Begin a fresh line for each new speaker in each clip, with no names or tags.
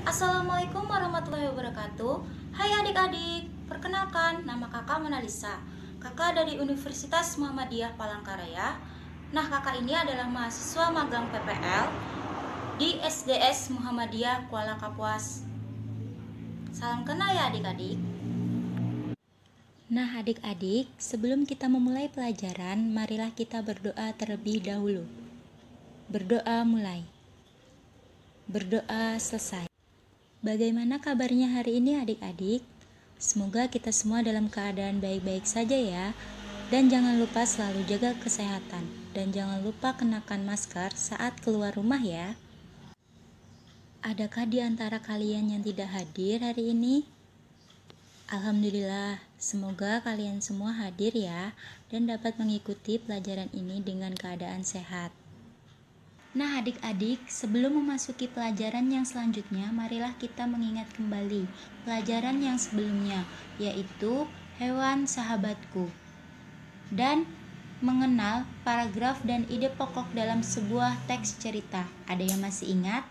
Assalamualaikum warahmatullahi wabarakatuh. Hai adik-adik, perkenalkan nama kakak Monalisa. Kakak dari Universitas Muhammadiyah Palangkaraya. Nah, kakak ini adalah mahasiswa magang PPL di SDS Muhammadiyah Kuala Kapuas. Salam kenal ya adik-adik.
Nah adik-adik, sebelum kita memulai pelajaran, marilah kita berdoa terlebih dahulu. Berdoa mulai. Berdoa selesai. Bagaimana kabarnya hari ini adik-adik? Semoga kita semua dalam keadaan baik-baik saja ya. Dan jangan lupa selalu jaga kesehatan. Dan jangan lupa kenakan masker saat keluar rumah ya. Adakah di antara kalian yang tidak hadir hari ini? Alhamdulillah, semoga kalian semua hadir ya dan dapat mengikuti pelajaran ini dengan keadaan sehat. Nah adik-adik, sebelum memasuki pelajaran yang selanjutnya, marilah kita mengingat kembali pelajaran yang sebelumnya, yaitu hewan sahabatku. Dan mengenal paragraf dan ide pokok dalam sebuah teks cerita. Ada yang masih ingat?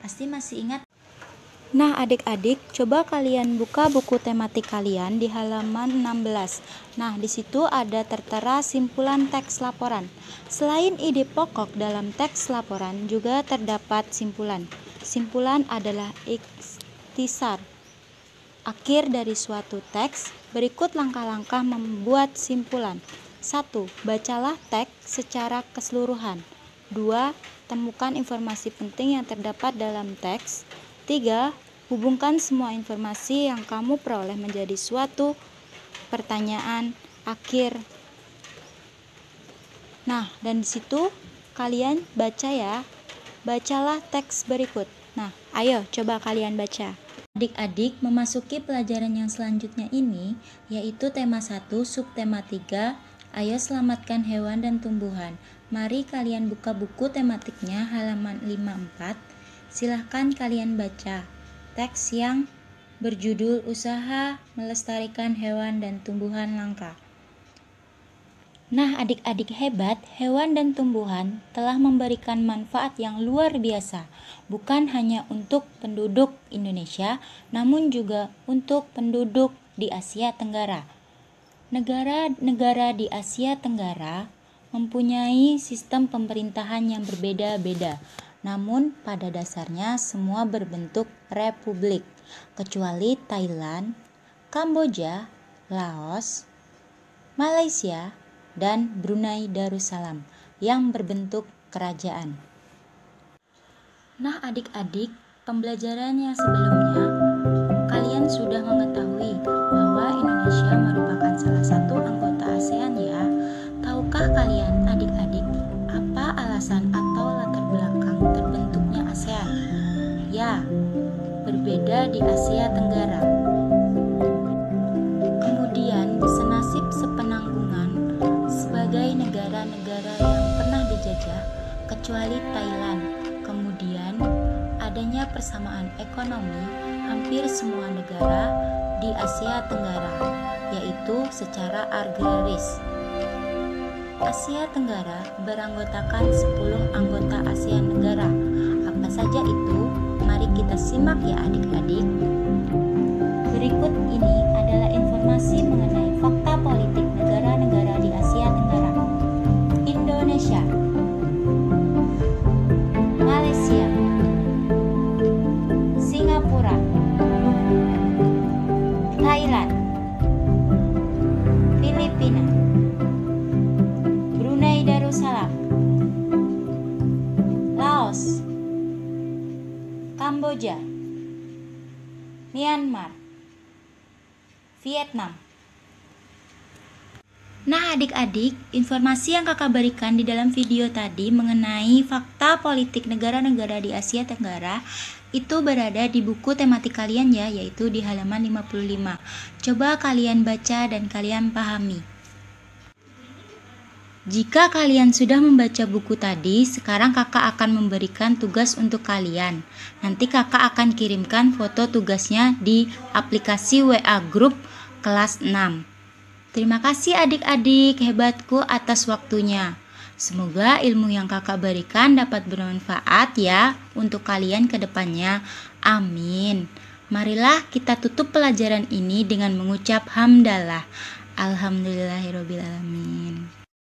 Pasti masih ingat. Nah adik-adik, coba kalian buka buku tematik kalian di halaman 16. Nah di situ ada tertera simpulan teks laporan. Selain ide pokok dalam teks laporan juga terdapat simpulan. Simpulan adalah ikhtisar akhir dari suatu teks. Berikut langkah-langkah membuat simpulan. 1. Bacalah teks secara keseluruhan. 2. Temukan informasi penting yang terdapat dalam teks. 3. Hubungkan semua informasi yang kamu peroleh menjadi suatu pertanyaan akhir. Nah, dan di situ kalian baca ya. Bacalah teks berikut. Nah, ayo coba kalian baca. Adik-adik memasuki pelajaran yang selanjutnya ini, yaitu tema 1, subtema 3, ayo selamatkan hewan dan tumbuhan. Mari kalian buka buku tematiknya halaman 54. Silahkan kalian baca teks yang berjudul Usaha Melestarikan Hewan dan Tumbuhan Langka. Nah adik-adik hebat, hewan dan tumbuhan telah memberikan manfaat yang luar biasa, bukan hanya untuk penduduk Indonesia, namun juga untuk penduduk di Asia Tenggara. Negara-negara di Asia Tenggara mempunyai sistem pemerintahan yang berbeda-beda. Namun pada dasarnya semua berbentuk republik, kecuali Thailand, Kamboja, Laos, Malaysia, dan Brunei Darussalam yang berbentuk kerajaan. Nah adik-adik, pembelajaran yang sebelumnya kalian sudah mengetahui bahwa Indonesia merupakan salah satu anggota ASEAN ya. Tahukah kalian adik-adik apa alasan atau latar belakang terbentuknya ASEAN? Ya, berbeda di Asia Tenggara. Kemudian senasib sepenanggungan sebagai negara-negara yang pernah dijajah kecuali Thailand. Kemudian adanya persamaan ekonomi hampir semua negara di Asia Tenggara, yaitu secara agraris. Asia Tenggara beranggotakan 10 anggota ASEAN negara. Apa saja itu? Mari kita simak ya adik-adik. Berikut ini adalah informasi mengenai fakta politik negara-negara di Asia Tenggara. Indonesia, Malaysia, Singapura, Thailand, Filipina, Brunei Darussalam, Laos, Kamboja, Myanmar, Vietnam. Nah adik-adik, informasi yang kakak berikan di dalam video tadi mengenai fakta politik negara-negara di Asia Tenggara itu berada di buku tematik kalian ya, yaitu di halaman 55. Coba kalian baca dan kalian pahami. Jika kalian sudah membaca buku tadi, sekarang kakak akan memberikan tugas untuk kalian. Nanti kakak akan kirimkan foto tugasnya di aplikasi WA Group kelas 6. Terima kasih adik-adik hebatku atas waktunya. Semoga ilmu yang kakak berikan dapat bermanfaat ya untuk kalian ke depannya. Amin. Marilah kita tutup pelajaran ini dengan mengucap hamdalah. Alhamdulillahirobbilalamin.